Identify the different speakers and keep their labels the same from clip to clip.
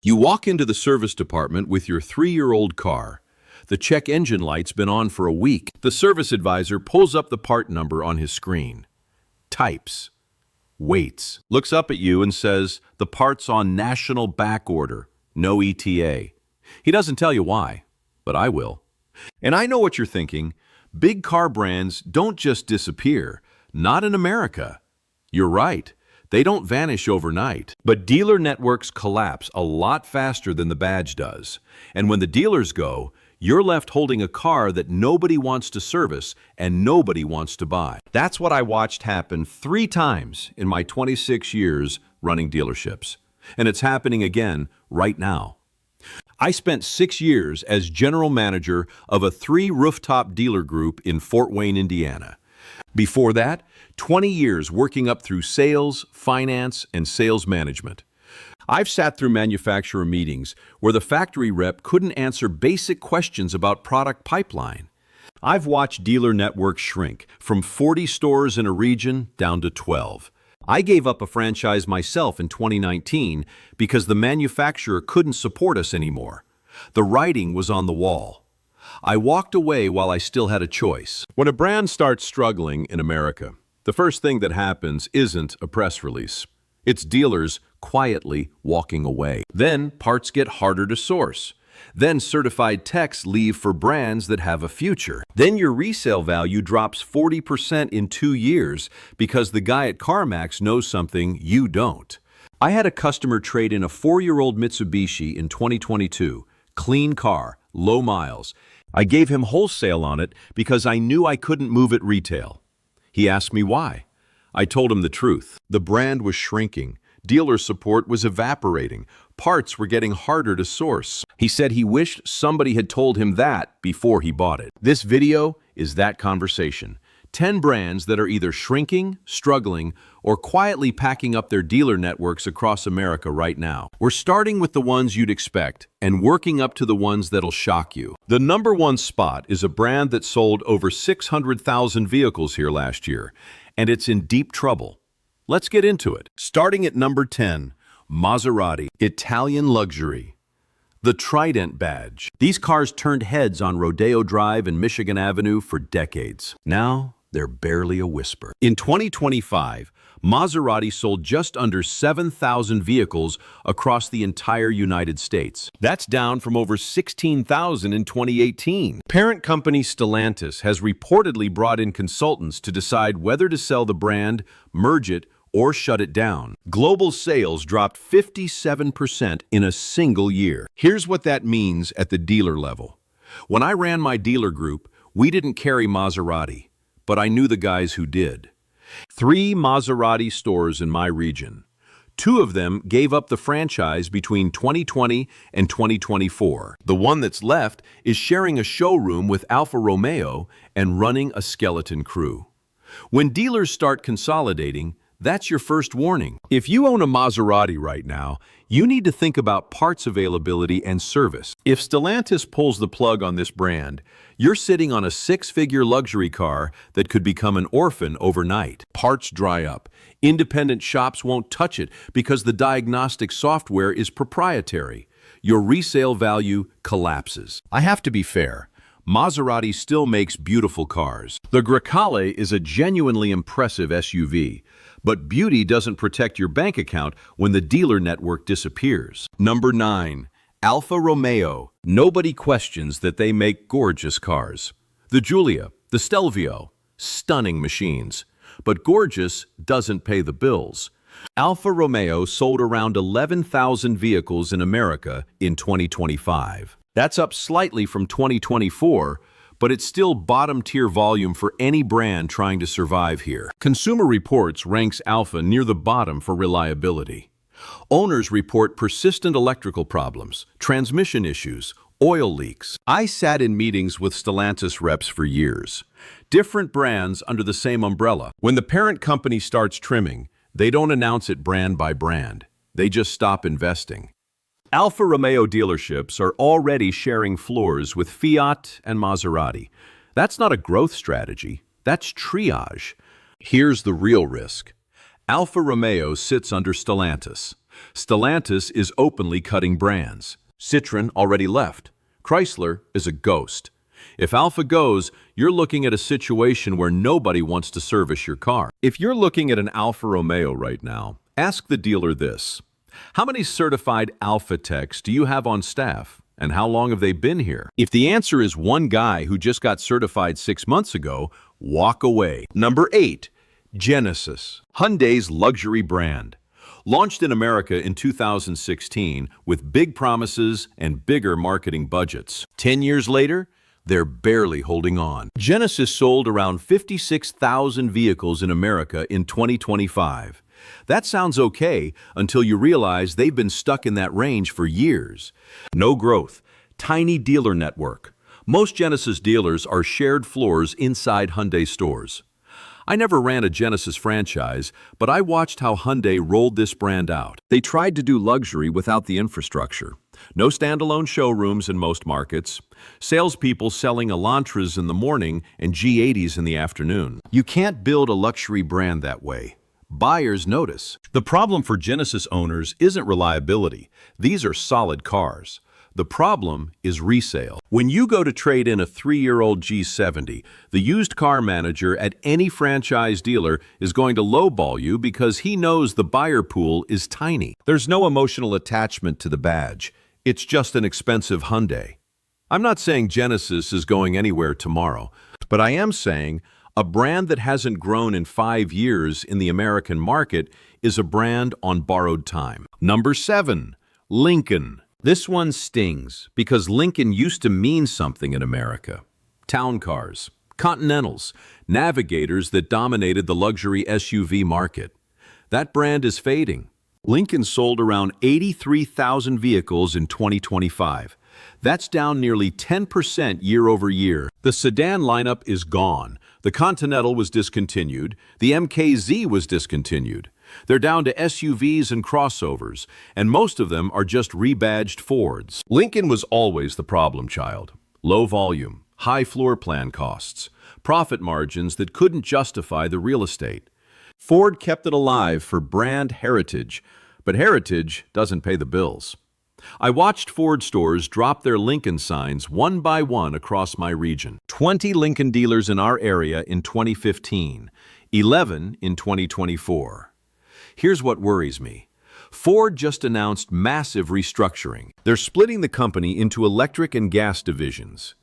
Speaker 1: You walk into the service department with your 3-year-old car. The check engine light's been on for a week. The service advisor pulls up the part number on his screen. Types. Waits. Looks up at you and says, the part's on national back order. No ETA. He doesn't tell you why, but I will. And I know what you're thinking. Big car brands don't just disappear. Not in America. You're right. They don't vanish overnight. But dealer networks collapse a lot faster than the badge does. And when the dealers go, you're left holding a car that nobody wants to service and nobody wants to buy. That's what I watched happen 3 times in my 26 years running dealerships. And it's happening again right now. I spent 6 years as general manager of a 3-rooftop dealer group in Fort Wayne, Indiana. Before that, 20 years working up through sales, finance, and sales management. I've sat through manufacturer meetings where the factory rep couldn't answer basic questions about product pipeline. I've watched dealer networks shrink from 40 stores in a region down to 12. I gave up a franchise myself in 2019 because the manufacturer couldn't support us anymore. The writing was on the wall. I walked away while I still had a choice. When a brand starts struggling in America, the first thing that happens isn't a press release. It's dealers quietly walking away. Then parts get harder to source. Then certified techs leave for brands that have a future. Then your resale value drops 40% in 2 years because the guy at CarMax knows something you don't. I had a customer trade in a 4-year-old Mitsubishi in 2022. Clean car, low miles. I gave him wholesale on it because I knew I couldn't move it retail. He asked me why. I told him the truth. The brand was shrinking. Dealer support was evaporating. Parts were getting harder to source. He said he wished somebody had told him that before he bought it. This video is that conversation. 10 brands that are either shrinking, struggling, or quietly packing up their dealer networks across America right now. We're starting with the ones you'd expect and working up to the ones that'll shock you. The number 1 spot is a brand that sold over 600,000 vehicles here last year, and it's in deep trouble. Let's get into it. Starting at number 10, Maserati, Italian luxury. The Trident badge. These cars turned heads on Rodeo Drive and Michigan Avenue for decades. Now, they're barely a whisper. In 2025, Maserati sold just under 7,000 vehicles across the entire United States. That's down from over 16,000 in 2018. Parent company Stellantis has reportedly brought in consultants to decide whether to sell the brand, merge it, or shut it down. Global sales dropped 57% in a single year. Here's what that means at the dealer level. When I ran my dealer group, we didn't carry Maserati, but I knew the guys who did. 3 Maserati stores in my region. 2 of them gave up the franchise between 2020 and 2024. The one that's left is sharing a showroom with Alfa Romeo and running a skeleton crew. When dealers start consolidating, that's your first warning. If you own a Maserati right now, you need to think about parts availability and service. If Stellantis pulls the plug on this brand, you're sitting on a 6-figure luxury car that could become an orphan overnight. Parts dry up. Independent shops won't touch it because the diagnostic software is proprietary. Your resale value collapses. I have to be fair. Maserati still makes beautiful cars. The Grecale is a genuinely impressive SUV. But beauty doesn't protect your bank account when the dealer network disappears. Number 9, Alfa Romeo. Nobody questions that they make gorgeous cars. The Giulia, the Stelvio, stunning machines. But gorgeous doesn't pay the bills. Alfa Romeo sold around 11,000 vehicles in America in 2025. That's up slightly from 2024, but it's still bottom-tier volume for any brand trying to survive here. Consumer Reports ranks Alfa near the bottom for reliability. Owners report persistent electrical problems, transmission issues, oil leaks. I sat in meetings with Stellantis reps for years. Different brands under the same umbrella. When the parent company starts trimming, they don't announce it brand by brand. They just stop investing. Alfa Romeo dealerships are already sharing floors with Fiat and Maserati. That's not a growth strategy, that's triage. Here's the real risk. Alfa Romeo sits under Stellantis. Stellantis is openly cutting brands. Citroën already left. Chrysler is a ghost. If Alfa goes, you're looking at a situation where nobody wants to service your car. If you're looking at an Alfa Romeo right now, ask the dealer this. How many certified Alfa techs do you have on staff? And how long have they been here? If the answer is one guy who just got certified 6 months ago, walk away. Number 8. Genesis, Hyundai's luxury brand. Launched in America in 2016 with big promises and bigger marketing budgets. 10 years later, they're barely holding on. Genesis sold around 56,000 vehicles in America in 2025. That sounds okay until you realize they've been stuck in that range for years. No growth, tiny dealer network. Most Genesis dealers are shared floors inside Hyundai stores. I never ran a Genesis franchise, but I watched how Hyundai rolled this brand out. They tried to do luxury without the infrastructure. No standalone showrooms in most markets. Salespeople selling Elantras in the morning and G80s in the afternoon. You can't build a luxury brand that way. Buyers notice. The problem for Genesis owners isn't reliability. These are solid cars. The problem is resale. When you go to trade in a 3-year-old G70, the used car manager at any franchise dealer is going to lowball you because he knows the buyer pool is tiny. There's no emotional attachment to the badge. It's just an expensive Hyundai. I'm not saying Genesis is going anywhere tomorrow, but I am saying a brand that hasn't grown in 5 years in the American market is a brand on borrowed time. Number 7, Lincoln. This one stings because Lincoln used to mean something in America. Town cars, Continentals, Navigators that dominated the luxury SUV market. That brand is fading. Lincoln sold around 83,000 vehicles in 2025. That's down nearly 10% year over year. The sedan lineup is gone. The Continental was discontinued. The MKZ was discontinued. They're down to SUVs and crossovers, and most of them are just rebadged Fords. Lincoln was always the problem child. Low volume, high floor plan costs, profit margins that couldn't justify the real estate. Ford kept it alive for brand heritage, but heritage doesn't pay the bills. I watched Ford stores drop their Lincoln signs one by one across my region. 20 Lincoln dealers in our area in 2015, 11 in 2024. Here's what worries me. Ford just announced massive restructuring. They're splitting the company into electric and gas divisions.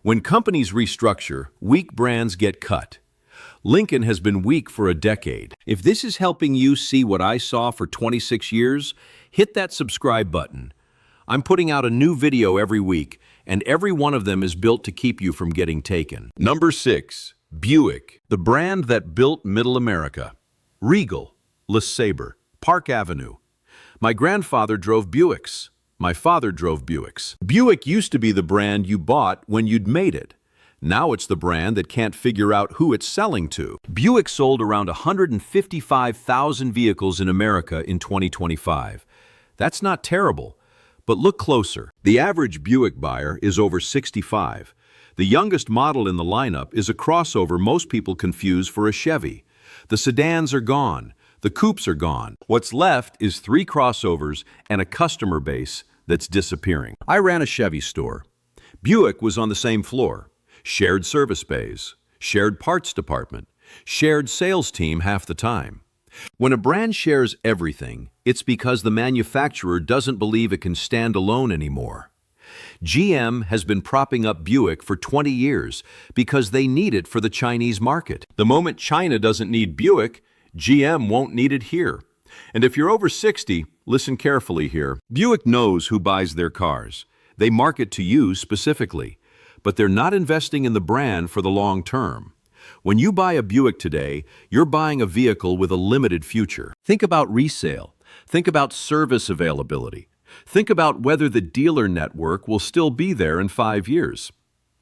Speaker 1: When companies restructure, weak brands get cut. Lincoln has been weak for a decade. If this is helping you see what I saw for 26 years, hit that subscribe button. I'm putting out a new video every week, and every one of them is built to keep you from getting taken. Number 6, Buick, the brand that built Middle America. Regal, LeSabre, Park Avenue. My grandfather drove Buicks. My father drove Buicks. Buick used to be the brand you bought when you'd made it. Now it's the brand that can't figure out who it's selling to. Buick sold around 155,000 vehicles in America in 2025. That's not terrible, but look closer. The average Buick buyer is over 65. The youngest model in the lineup is a crossover most people confuse for a Chevy. The sedans are gone. The coupes are gone. What's left is 3 crossovers and a customer base that's disappearing. I ran a Chevy store. Buick was on the same floor. Shared service bays, shared parts department, shared sales team half the time. When a brand shares everything, it's because the manufacturer doesn't believe it can stand alone anymore. GM has been propping up Buick for 20 years because they need it for the Chinese market. The moment China doesn't need Buick, GM won't need it here. And if you're over 60, listen carefully here. Buick knows who buys their cars. They market to you specifically, but they're not investing in the brand for the long term. When you buy a Buick today, you're buying a vehicle with a limited future. Think about resale. Think about service availability. Think about whether the dealer network will still be there in 5 years.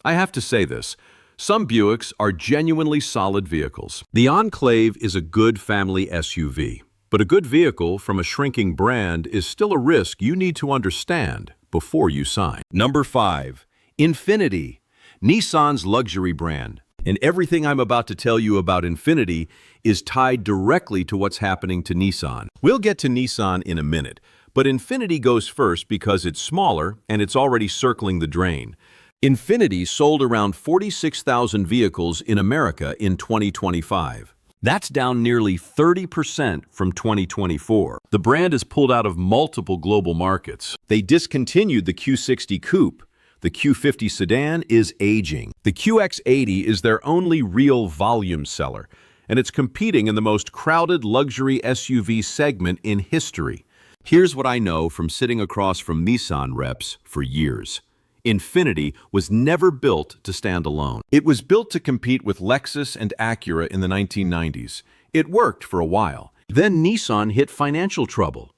Speaker 1: I have to say this. Some Buicks are genuinely solid vehicles. The Enclave is a good family SUV, but a good vehicle from a shrinking brand is still a risk you need to understand before you sign. Number 5, Infiniti, Nissan's luxury brand. And everything I'm about to tell you about Infiniti is tied directly to what's happening to Nissan. We'll get to Nissan in a minute, but Infiniti goes first because it's smaller and it's already circling the drain. Infiniti sold around 46,000 vehicles in America in 2025. That's down nearly 30% from 2024. The brand is pulled out of multiple global markets. They discontinued the Q60 Coupe. The Q50 sedan is aging. The QX80 is their only real volume seller, and it's competing in the most crowded luxury SUV segment in history. Here's what I know from sitting across from Nissan reps for years. Infiniti was never built to stand alone. It was built to compete with Lexus and Acura in the 1990s. It worked for a while. Then Nissan hit financial trouble.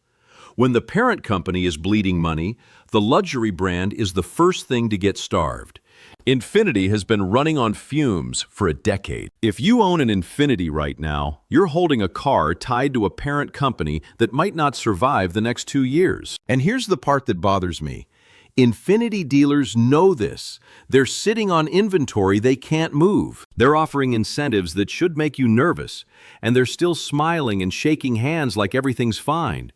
Speaker 1: When the parent company is bleeding money, the luxury brand is the first thing to get starved. Infiniti has been running on fumes for a decade. If you own an Infiniti right now, you're holding a car tied to a parent company that might not survive the next 2 years. And here's the part that bothers me. Infiniti dealers know this. They're sitting on inventory they can't move. They're offering incentives that should make you nervous, and they're still smiling and shaking hands like everything's fine.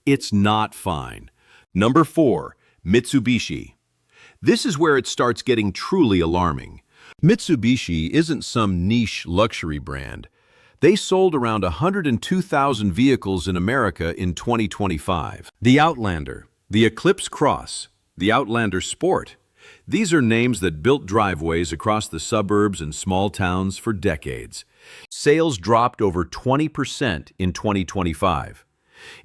Speaker 1: It's not fine. Number 4, Mitsubishi. This is where it starts getting truly alarming. Mitsubishi isn't some niche luxury brand. They sold around 102,000 vehicles in America in 2025. The Outlander, the Eclipse Cross, the Outlander Sport. These are names that built driveways across the suburbs and small towns for decades. Sales dropped over 20% in 2025.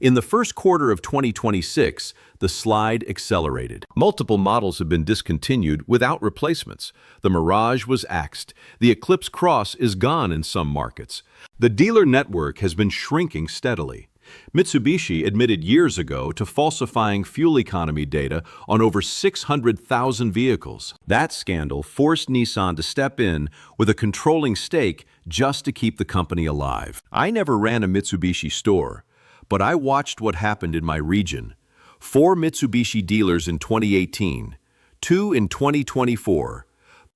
Speaker 1: In the first quarter of 2026, the slide accelerated. Multiple models have been discontinued without replacements. The Mirage was axed. The Eclipse Cross is gone in some markets. The dealer network has been shrinking steadily. Mitsubishi admitted years ago to falsifying fuel economy data on over 600,000 vehicles. That scandal forced Nissan to step in with a controlling stake just to keep the company alive. I never ran a Mitsubishi store, but I watched what happened in my region. 4 Mitsubishi dealers in 2018, 2 in 2024.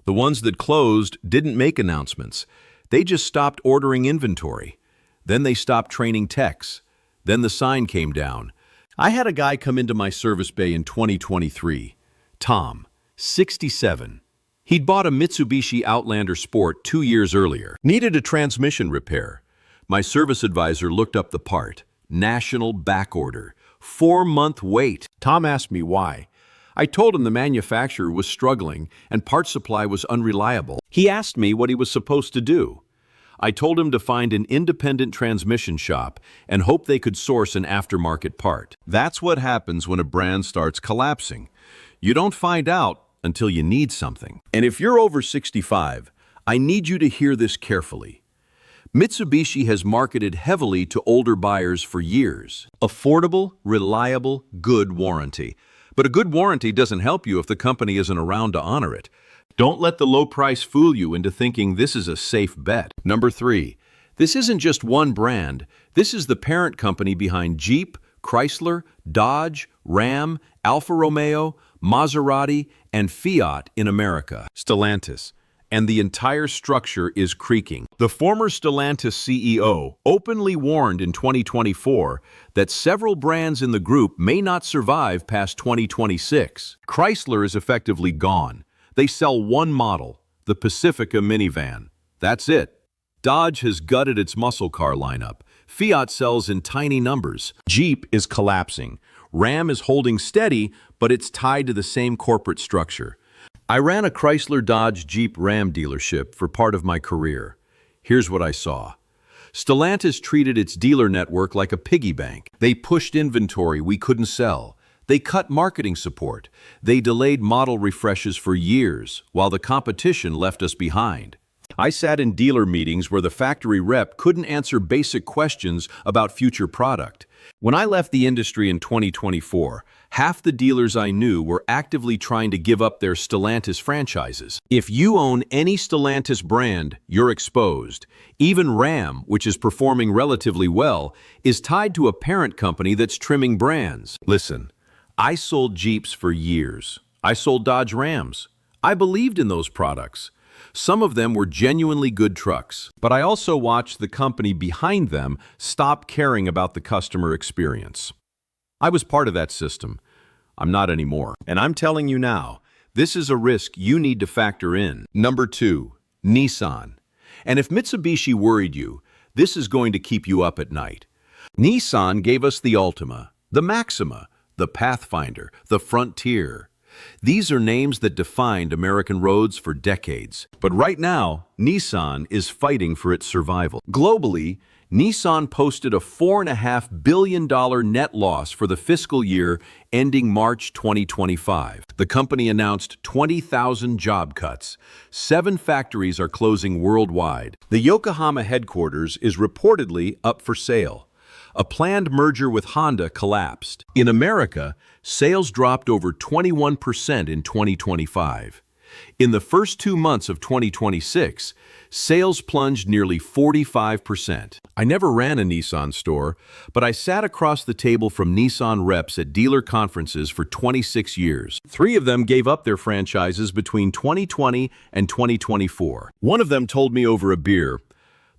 Speaker 1: The ones that closed didn't make announcements. They just stopped ordering inventory. Then they stopped training techs. Then the sign came down. I had a guy come into my service bay in 2023. Tom, 67. He'd bought a Mitsubishi Outlander Sport 2 years earlier. Needed a transmission repair. My service advisor looked up the part. National back order. 4-month wait. Tom asked me why. I told him the manufacturer was struggling and part supply was unreliable. He asked me what he was supposed to do. I told him to find an independent transmission shop and hope they could source an aftermarket part. That's what happens when a brand starts collapsing. You don't find out until you need something. And if you're over 65, I need you to hear this carefully. Mitsubishi has marketed heavily to older buyers for years. Affordable, reliable, good warranty. But a good warranty doesn't help you if the company isn't around to honor it. Don't let the low price fool you into thinking this is a safe bet. Number 3, this isn't just one brand. This is the parent company behind Jeep, Chrysler, Dodge, Ram, Alfa Romeo, Maserati, and Fiat in America. Stellantis. And the entire structure is creaking. The former Stellantis CEO openly warned in 2024 that several brands in the group may not survive past 2026. Chrysler is effectively gone. They sell one model, the Pacifica minivan. That's it. Dodge has gutted its muscle car lineup. Fiat sells in tiny numbers. Jeep is collapsing. Ram is holding steady, but it's tied to the same corporate structure. I ran a Chrysler Dodge Jeep Ram dealership for part of my career. Here's what I saw. Stellantis treated its dealer network like a piggy bank. They pushed inventory we couldn't sell. They cut marketing support. They delayed model refreshes for years, while the competition left us behind. I sat in dealer meetings where the factory rep couldn't answer basic questions about future product. When I left the industry in 2024, half the dealers I knew were actively trying to give up their Stellantis franchises. If you own any Stellantis brand, you're exposed. Even Ram, which is performing relatively well, is tied to a parent company that's trimming brands. Listen, I sold Jeeps for years. I sold Dodge Rams. I believed in those products. Some of them were genuinely good trucks, but I also watched the company behind them stop caring about the customer experience. I was part of that system. I'm not anymore. And I'm telling you now, this is a risk you need to factor in. Number 2, Nissan. And if Mitsubishi worried you, this is going to keep you up at night. Nissan gave us the Altima, the Maxima, the Pathfinder, the Frontier. These are names that defined American roads for decades. But right now, Nissan is fighting for its survival. Globally, Nissan posted a $4.5 billion net loss for the fiscal year ending March 2025. The company announced 20,000 job cuts. 7 factories are closing worldwide. The Yokohama headquarters is reportedly up for sale. A planned merger with Honda collapsed. In America, sales dropped over 21% in 2025. In the first 2 months of 2026, sales plunged nearly 45%. I never ran a Nissan store, but I sat across the table from Nissan reps at dealer conferences for 26 years. 3 of them gave up their franchises between 2020 and 2024. One of them told me over a beer,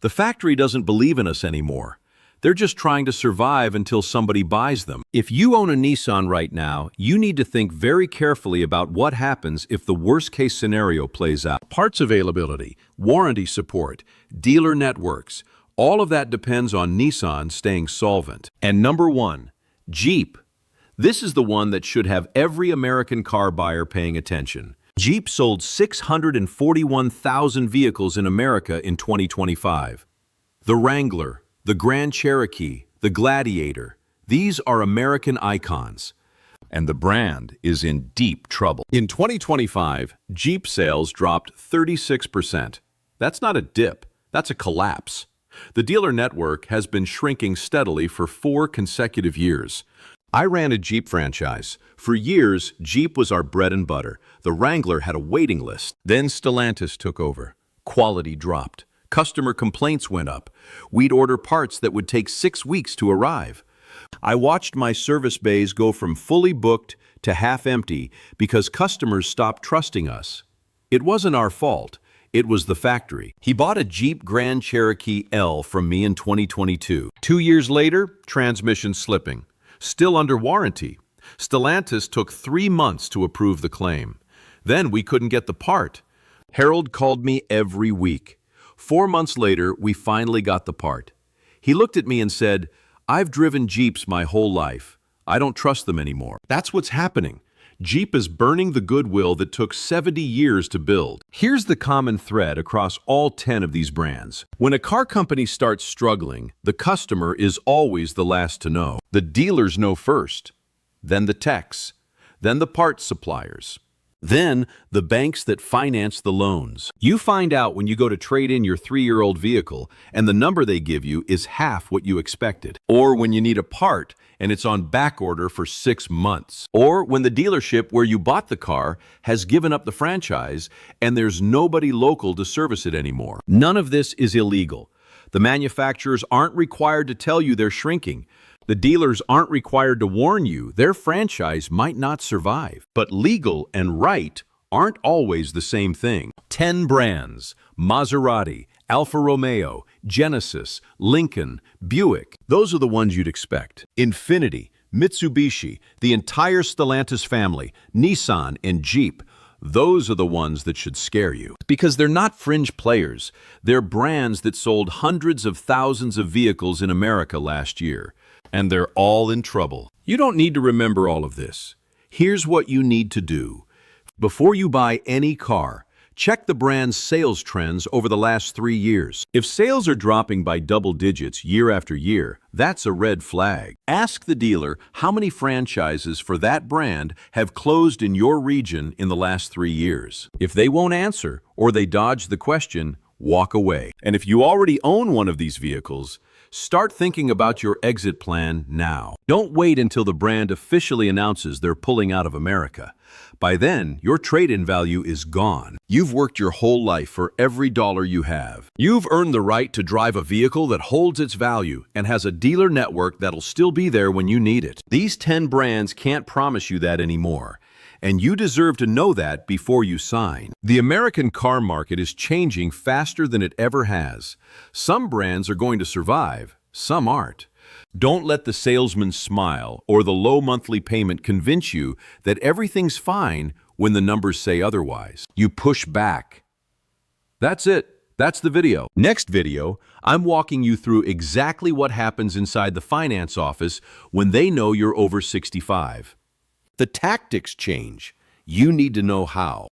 Speaker 1: "The factory doesn't believe in us anymore. They're just trying to survive until somebody buys them." If you own a Nissan right now, you need to think very carefully about what happens if the worst-case scenario plays out. Parts availability, warranty support, dealer networks, all of that depends on Nissan staying solvent. And number 1, Jeep. This is the one that should have every American car buyer paying attention. Jeep sold 641,000 vehicles in America in 2025. The Wrangler, the Grand Cherokee, the Gladiator, these are American icons. And the brand is in deep trouble. In 2025, Jeep sales dropped 36%. That's not a dip, that's a collapse. The dealer network has been shrinking steadily for 4 consecutive years. I ran a Jeep franchise. For years, Jeep was our bread and butter. The Wrangler had a waiting list. Then Stellantis took over. Quality dropped. Customer complaints went up. We'd order parts that would take 6 weeks to arrive. I watched my service bays go from fully booked to half empty because customers stopped trusting us. It wasn't our fault. It was the factory. He bought a Jeep Grand Cherokee L from me in 2022. 2 years later, transmission slipping. Still under warranty. Stellantis took 3 months to approve the claim. Then we couldn't get the part. Harold called me every week. 4 months later, we finally got the part. He looked at me and said, "I've driven Jeeps my whole life. I don't trust them anymore." That's what's happening. Jeep is burning the goodwill that took 70 years to build. Here's the common thread across all 10 of these brands. When a car company starts struggling, the customer is always the last to know. The dealers know first, then the techs, then the parts suppliers. Then, the banks that finance the loans. You find out when you go to trade in your 3-year-old vehicle and the number they give you is half what you expected. Or when you need a part and it's on back order for 6 months. Or when the dealership where you bought the car has given up the franchise and there's nobody local to service it anymore. None of this is illegal. The manufacturers aren't required to tell you they're shrinking. The dealers aren't required to warn you their franchise might not survive. But legal and right aren't always the same thing. 10 brands: Maserati, Alfa Romeo, Genesis, Lincoln, Buick. Those are the ones you'd expect. Infiniti, Mitsubishi, the entire Stellantis family, Nissan, and Jeep. Those are the ones that should scare you. Because they're not fringe players. They're brands that sold hundreds of thousands of vehicles in America last year. And they're all in trouble. You don't need to remember all of this. Here's what you need to do. Before you buy any car, check the brand's sales trends over the last 3 years. If sales are dropping by double digits year after year, that's a red flag. Ask the dealer how many franchises for that brand have closed in your region in the last 3 years. If they won't answer or they dodge the question, walk away. And if you already own one of these vehicles, start thinking about your exit plan now. Don't wait until the brand officially announces they're pulling out of America. By then, your trade-in value is gone. You've worked your whole life for every dollar you have. You've earned the right to drive a vehicle that holds its value and has a dealer network that'll still be there when you need it. These 10 brands can't promise you that anymore. and you deserve to know that before you sign. The American car market is changing faster than it ever has. Some brands are going to survive, some aren't. Don't let the salesman's smile or the low monthly payment convince you that everything's fine when the numbers say otherwise. You push back. That's it. That's the video. Next video, I'm walking you through exactly what happens inside the finance office when they know you're over 65. The tactics change. You need to know how.